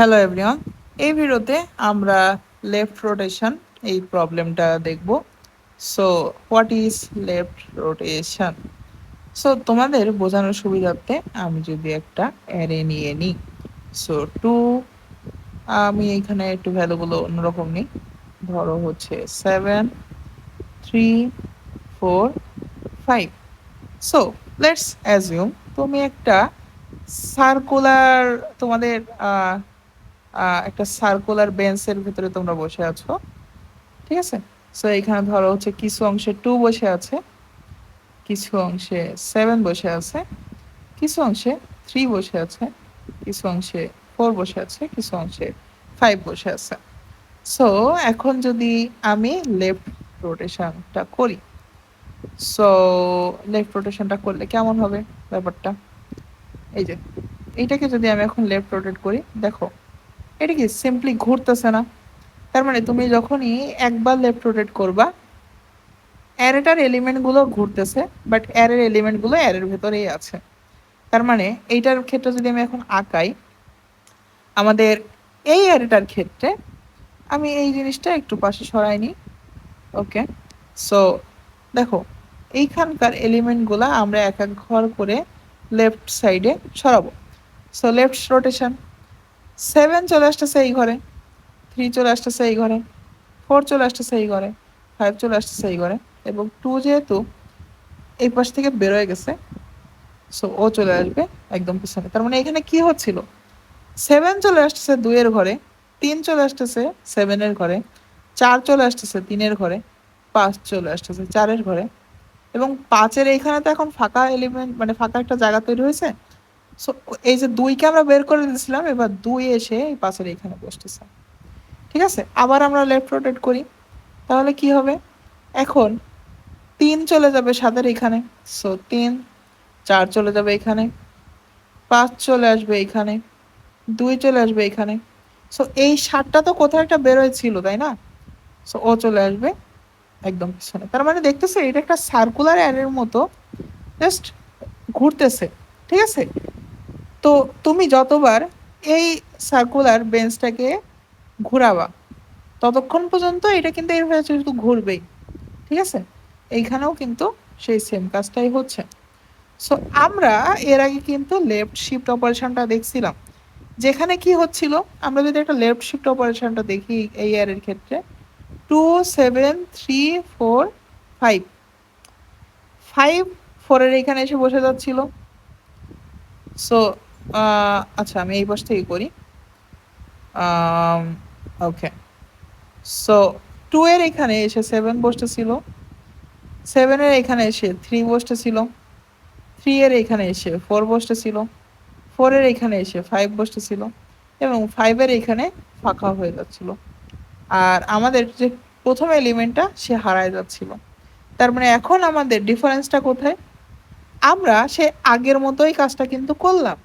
Hello everyone, এই ভিডিওতে আমরা লেফট রোটেশন এই প্রবলেমটা দেখব। So what is left rotation? So তোমাদের বোঝানোর সুবিধার্থে আমি যদি একটা অ্যারে নিয়ে নিই, সো টু, আমি এখানে একটু ভ্যালুগুলো অন্যরকম নিই। ধরো হচ্ছে 7, 3, 4, 5। সো লেটস অ্যাজিউম তুমি একটা সার্কুলার, তোমাদের একটা সার্কুলার বেঞ্চের ভিতরে তোমরা বসে আছো, ঠিক আছে? সো এখানে ধরো হচ্ছে কিছু অংশে 2 বসে আছে, কিছু অংশে 7 বসে আছে, কিছু অংশে 3 বসে আছে, কিছু অংশে 4 বসে আছে, কিছু অংশে 5 বসে আছে। সো এখন যদি আমি লেফট রোটেশনটা করি, সো লেফট রোটেশনটা করলে কেমন হবে ব্যাপারটা? এই যে এইটাকে যদি আমি এখন লেফট রোটেট করি, দেখো এটা কি সিম্পলি ঘুরতেছে না? তার মানে তুমি যখনই একবার লেফট রোটেট করবা, অ্যারেটার এলিমেন্টগুলো ঘুরতেছে, বাট অ্যারের এলিমেন্টগুলো অ্যারের ভেতরেই আছে। তার মানে এইটার ক্ষেত্রে যদি আমি এখন আঁকাই, আমাদের এই অ্যারেটার ক্ষেত্রে আমি এই জিনিসটা একটু পাশে সরাই নিই। ওকে, সো দেখো এইখানকার এলিমেন্টগুলো আমরা এক এক ঘর করে লেফট সাইডে সরাবো। সো লেফট রোটেশন, 7 চলে আসতেছে এই ঘরে, 3 চলে আসতেছে এই ঘরে, 4 চলে আসতেছে এই ঘরে, 5 চলে আসতেছে এই ঘরে, এবং 2 যেহেতু এই পাশ থেকে বেরোয় গেছে, সো ও চলে আসবে একদম পিছনে। তার মানে এখানে কি হচ্ছিল, 7 চলে আসতেছে 2 এর ঘরে, 3 চলে আসতেছে 7 এর ঘরে, 4 চলে আসতেছে 3 এর ঘরে, 5 চলে আসতেছে 4 এর ঘরে, এবং 5 এর এইখানে তো এখন ফাঁকা এলিমেন্ট, মানে ফাঁকা একটা জায়গা তৈরি হয়েছে। সো এই যে 2 কে আমরা বের করে দিয়েছিলাম, এবার 2 এসে এই 5 এর এইখানে বসতেছে, ঠিক আছে? আবার আমরা লেফট রোটেট করি, তাহলে কি হবে? এখন 3 চলে যাবে 7 এখানে, সো 3, 4 চলে যাবে এখানে, 5 চলে আসবে এখানে, 2 চলে আসবে এখানে। সো এই 7টা তো কোথাও একটা বেরোয় ছিল, তাই না? সো ও চলে আসবে একদম পিছনে। তার মানে দেখতেছে এটা একটা সার্কুলার অ্যারের মতো জাস্ট ঘুরতেছে, ঠিক আছে? তো তুমি যতবার এই সার্কুলার বেঞ্চটাকে ঘুরাবা, ততক্ষণ পর্যন্ত এটা কিন্তু এইভাবে শুধু ঘুরবেই, ঠিক আছে? এইখানেও কিন্তু সেই সেম কাজটাই হচ্ছে। সো আমরা এর আগে কিন্তু লেফট শিফট অপারেশনটা দেখছিলাম, যেখানে কি হচ্ছিল, আমরা যদি একটা লেফট শিফট অপারেশনটা দেখি এই এর ক্ষেত্রে, 2, 7, 3, 4, 5, 5 4 এর এখানে এসে বসে যাচ্ছিল। সো আচ্ছা আমি এই পাশ থেকে করি। ওকে, সো 2 এর এখানে এসে 7 বসতেছিল, 7 এর এখানে এসে 3 বসতেছিল, 3 এর এখানে এসে 4 বসতেছিল, 4 এর এখানে এসে 5 বসতেছিল, এবং 5 এর এখানে ফাঁকা হয়ে যাচ্ছিল। আর আমাদের যে প্রথম এলিমেন্টটা সে হারায় যাচ্ছিল। তার মানে এখন আমাদের ডিফারেন্সটা কোথায়? আমরা সে আগের মতোই কাজটা কিন্তু করলাম।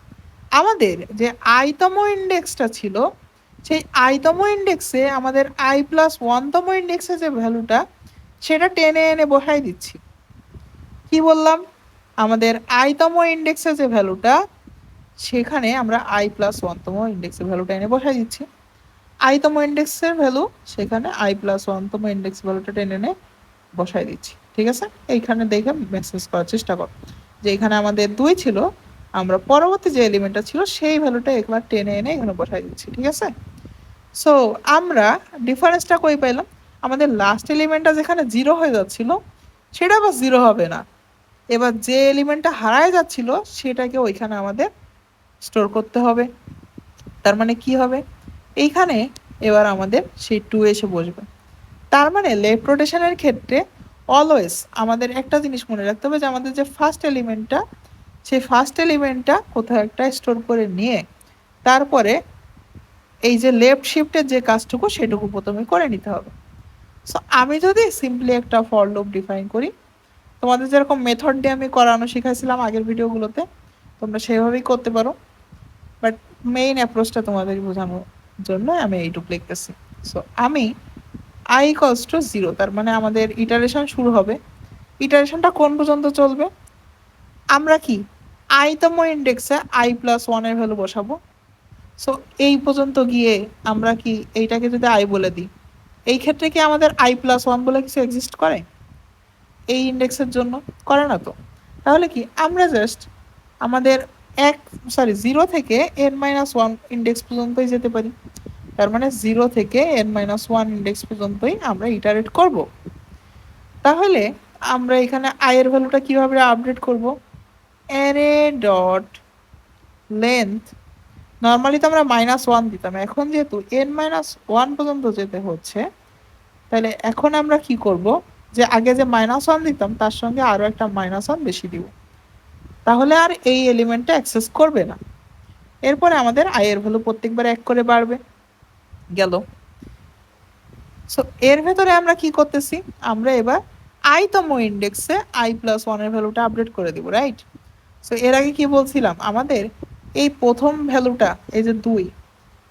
আমাদের যে আইতম ইন্ডেক্সটা ছিল, সেই আইতম ইন্ডেক্সে আমাদের i+1তম ইন্ডেক্সে যে ভ্যালুটা, সেটা টেনে এনে বসাই দিচ্ছি। কি বললাম? আমাদের i তম ইন্ডেক্সে যে ভ্যালুটা, সেখানে আমরা i+1তম ইন্ডেক্সের ভ্যালুটা এনে বসাই দিচ্ছি। i তম ইন্ডেক্সের ভ্যালু সেখানে i+1তম ইন্ডেক্স ভ্যালুটা টেনে এনে বসাই দিচ্ছি, ঠিক আছে? এইখানে দেখে মেসেজ করার চেষ্টা কর যে এখানে আমাদের 2 ছিল, আমরা পরবর্তী যে এলিমেন্টটা ছিল সেই ভ্যালুটা একবার টেনে এনে এখানে বসাই দিচ্ছি, ঠিক আছে? সো আমরা ডিফারেন্সটা কই পাইলাম? আমাদের লাস্ট এলিমেন্টটা যেখানে 0 হয়ে যাচ্ছিল, সেটা আবার 0 হবে না। এবার যে এলিমেন্টটা হারায় যাচ্ছিল সেটাকে ওইখানে আমাদের স্টোর করতে হবে। তার মানে কি হবে? এইখানে এবার আমাদের সেই 2 এসে বসবে। তার মানে লেফট রোটেশনের ক্ষেত্রে অলওয়েজ আমাদের একটা জিনিস মনে রাখতে হবে যে আমাদের যে ফার্স্ট এলিমেন্টটা, সেই ফার্স্ট এলিমেন্টটা কোথাও একটা স্টোর করে নিয়ে তারপরে এই যে লেফট শিফটের যে কাজটুকু সেটুকু প্রথমে করে নিতে হবে। সো আমি যদি সিম্পলি একটা ফর লুপ ডিফাইন করি, তোমাদের যেরকম মেথড দিয়ে আমি করানো শিখাইছিলাম আগের ভিডিওগুলোতে, তোমরা সেভাবেই করতে পারো, বাট মেইন অ্যাপ্রোচটা তোমাদের বোঝানোর জন্য আমি এইটুকু লিখতেছি। সো আমি i=0, তার মানে আমাদের ইটারেশন শুরু হবে। ইটারেশনটা কোন পর্যন্ত চলবে? আমরা কি i তম ইন্ডেক্সে i+1 এর ভ্যালু বসাবো, সো এই পর্যন্ত গিয়ে আমরা কি এইটাকে যদি আই বলে দিই, এই ক্ষেত্রে কি আমাদের i+1 বলে কিছু এক্সিস্ট করে এই ইন্ডেক্সের জন্য? করে না তো। তাহলে কি আমরা জাস্ট আমাদের এক জিরো থেকে n-1 ইন্ডেক্স পর্যন্তই যেতে পারি। তার মানে জিরো থেকে n-1 ইন্ডেক্স পর্যন্তই আমরা ইটারেট করব। তাহলে আমরা এখানে i এর ভ্যালুটা কিভাবে আপডেট করব? অ্যারে ডট লেন্থ, নর্মালি তো আমরা -1 দিতাম, এখন যেহেতু n-1 পর্যন্ত যেতে হচ্ছে, তাহলে এখন আমরা কি করব, যে আগে যে -1 দিতাম তার সঙ্গে আরো একটা -1 বেশি দিব, তাহলে আর এই এলিমেন্টটা অ্যাক্সেস করবে না। এরপরে আমাদের i এর ভ্যালু প্রত্যেকবার এক করে বাড়বে গেল। সো এর ভেতরে আমরা কি করতেছি, আমরা এবার তম ইন্ডেক্সে i+1 এর ভ্যালুটা আপডেট করে দিব, রাইট? সো এর আগে কি বলছিলাম, আমাদের এই প্রথম ভ্যালুটা, এই যে 2,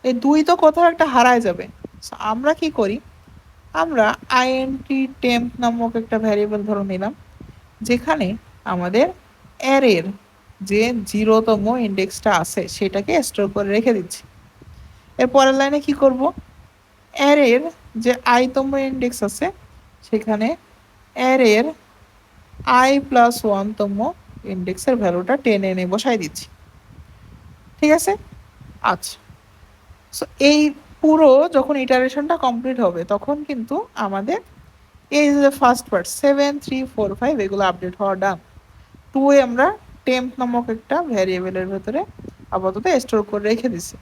এই 2 তো কোথাও একটা হারায় যাবে। সো আমরা কি করি, আমরা int_temp নামক একটা ভ্যারিয়েবল ধরে নিলাম, যেখানে আমাদের অ্যারের যে 0তম ইন্ডেক্সটা আছে সেটাকে স্টোর করে রেখে দিচ্ছি। এর পরের লাইনে কি করব, অ্যারের যে i তম ইন্ডেক্স আছে সেখানে অ্যারের i+1তম ইন্ডেক্সের ভ্যালুটা টেনে এনে বসাই দিচ্ছি, ঠিক আছে? আচ্ছা, সো এই পুরো যখন ইটারেশনটা কমপ্লিট হবে তখন কিন্তু আমাদের এই যে ফার্স্ট পার্ট 7, 3, 4, 5 এগুলো আপডেট হওয়া ডান। 2 এ আমরা টেম্প নামক একটা ভ্যারিয়েবলের ভেতরে আপাতত স্টোর করে রেখে দিছি,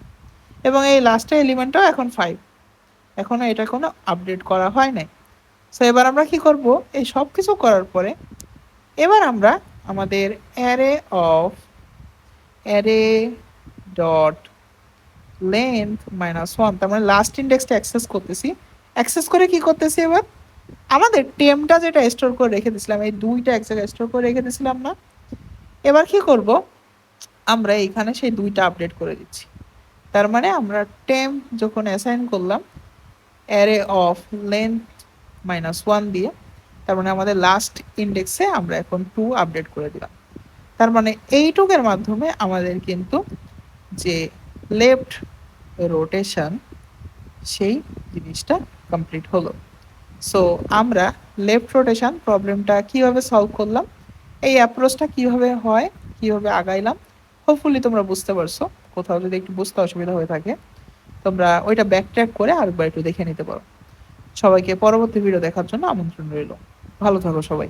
এবং এই লাস্টের এলিমেন্টটাও এখন 5, এখনো এটা কোনো আপডেট করা হয় নাই। সো এবার আমরা কি করব, এই সব কিছু করার পরে এবার আমরা আমাদের অ্যারে ডট লেন্থ -1, তার মানে লাস্ট ইন্ডেক্সটা অ্যাক্সেস করতেছি। অ্যাক্সেস করে কি করতেছি, এবার আমাদের টেমটা যেটা স্টোর করে রেখে দিয়েছিলাম, এই 2টা এক জায়গায় স্টোর করে রেখে দিয়েছিলাম না, এবার কি করব, আমরা এইখানে সেই 2টা আপডেট করে দিচ্ছি। তার মানে আমরা টেম যখন অ্যাসাইন করলাম অ্যারে অফ লেন্থ -1 দিয়ে, তার মানে আমাদের লাস্ট ইন্ডেক্সে আমরা এখন 2 আপডেট করে দিলাম। তার মানে এইটুকের মাধ্যমে আমাদের কিন্তু যে লেফট রোটেশন সেই জিনিসটা কমপ্লিট হলো। সো আমরা লেফট রোটেশন প্রবলেমটা কিভাবে সলভ করলাম, এই অ্যাপ্রোচটা কিভাবে হয়, কিভাবে আগাইলাম, হোপফুলি তোমরা বুঝতে পারছো। কোথাও যদি একটু বুঝতে অসুবিধা হয়ে থাকে তোমরা ওইটা ব্যাকট্র্যাক করে আরেকবার একটু দেখে নিতে পারো। সবাইকে পরবর্তী ভিডিও দেখার জন্য আমন্ত্রণ রইল। ভালো থাকো সবাই।